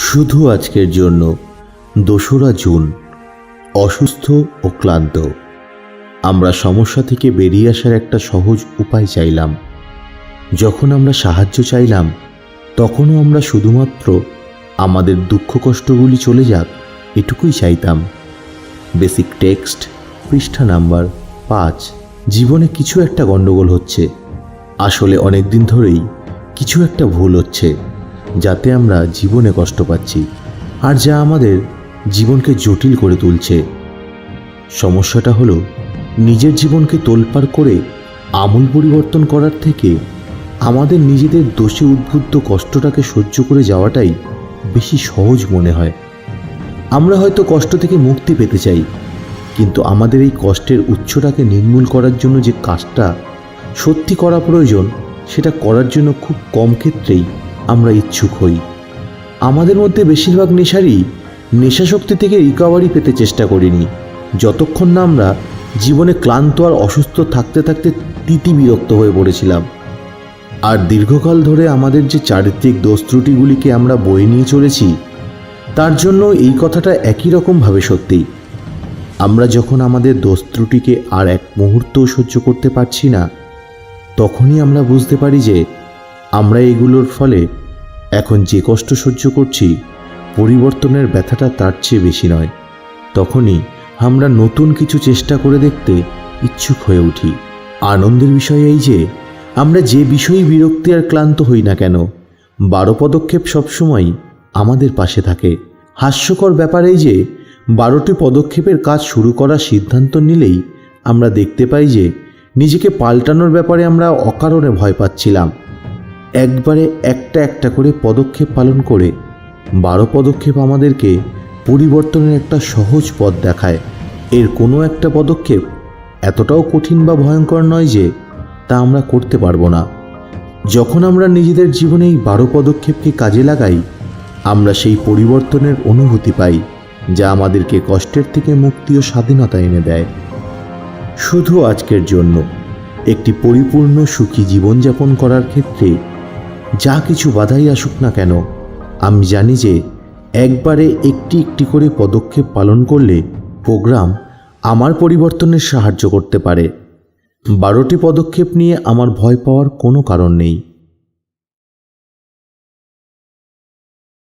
শুধু আজকের জন্য ২রা জুন। অসুস্থ ও ক্লান্ত। আমরা সমস্যা থেকে বেরিয়ে আসার একটা সহজ উপায় চাইলাম। যখন আমরা সাহায্য চাইলাম তখনও আমরা শুধুমাত্র আমাদের দুঃখ কষ্টগুলি চলে যাক এটুকুই চাইতাম। বেসিক টেক্সট, পৃষ্ঠা নাম্বার 5। জীবনে কিছু একটা গণ্ডগোল হচ্ছে। আসলে অনেক দিন ধরেই কিছু একটা ভুল হচ্ছে, যাতে আমরা জীবনে কষ্ট পাচ্ছি আর যা আমাদের জীবনকে জটিল করে তুলছে। সমস্যাটা হলো, নিজের জীবনকে তোলপাড় করে আমূল পরিবর্তন করার থেকে আমাদের নিজেদের দোষে উদ্বুদ্ধ কষ্টটাকে সহ্য করে যাওয়াটাই বেশি সহজ মনে হয়। আমরা হয়তো কষ্ট থেকে মুক্তি পেতে চাই, কিন্তু আমাদের এই কষ্টের উৎসটাকে নির্মূল করার জন্য যে কাজটা সত্যি করা প্রয়োজন, সেটা করার জন্য খুব কম ক্ষেত্রেই আমরা ইচ্ছুক হই। আমাদের মধ্যে বেশিরভাগ নেশাশক্তি থেকে রিকভারি পেতে চেষ্টা করিনি, যতক্ষণ না আমরা জীবনে ক্লান্ত আর অসুস্থ থাকতে থাকতে বিরক্ত হয়ে পড়েছিলাম। আর দীর্ঘকাল ধরে আমাদের যে চারিত্রিক দোষ ত্রুটিগুলিকে আমরা বয়ে নিয়ে চলেছি, তার জন্য এই কথাটা একই রকমভাবে সত্যি। আমরা যখন আমাদের দোষ ত্রুটিকে আর এক মুহূর্তও সহ্য করতে পারছি না, তখনই আমরা বুঝতে পারি যে আমরা এগুলোর ফলে এখন যে কষ্ট সহ্য করছি, পরিবর্তনের ব্যথাটা তার চেয়ে বেশি নয়। তখনই আমরা নতুন কিছু চেষ্টা করে দেখতে ইচ্ছুক হয়ে উঠি। আনন্দের বিষয় এই যে আমরা যে বিষয়ে বিরক্তি আর ক্লান্ত হই না কেন, 12 পদক্ষেপ সবসময় আমাদের পাশে থাকে। হাস্যকর ব্যাপার এই যে 12টি পদক্ষেপের কাজ শুরু করার সিদ্ধান্ত নিলেই আমরা দেখতে পাই যে নিজেকে পাল্টানোর ব্যাপারে আমরা অকারণে ভয় পাচ্ছিলাম। একবারে একটা একটা করে পদক্ষেপ পালন করে 12 পদক্ষেপ আমাদেরকে পরিবর্তনের একটা সহজ পথ দেখায়। এর কোনো একটা পদক্ষেপ এতটাও কঠিন বা ভয়ঙ্কর নয় যে তা আমরা করতে পারবো না। যখন আমরা নিজেদের জীবনে এই 12 পদক্ষেপকে কাজে লাগাই, আমরা সেই পরিবর্তনের অনুভূতি পাই, যা আমাদেরকে কষ্টের থেকে মুক্তি ও স্বাধীনতা এনে দেয়। শুধু আজকের জন্য একটি পরিপূর্ণ সুখী জীবনযাপন করার ক্ষেত্রে যা কিছু বাধাই আসুক না কেন, আমি জানি যে একবারে একটি একটি করে পদক্ষেপ পালন করলে প্রোগ্রাম আমার পরিবর্তনের সাহায্য করতে পারে। 12টি পদক্ষেপ নিয়ে আমার ভয় পাওয়ার কোনো কারণ নেই।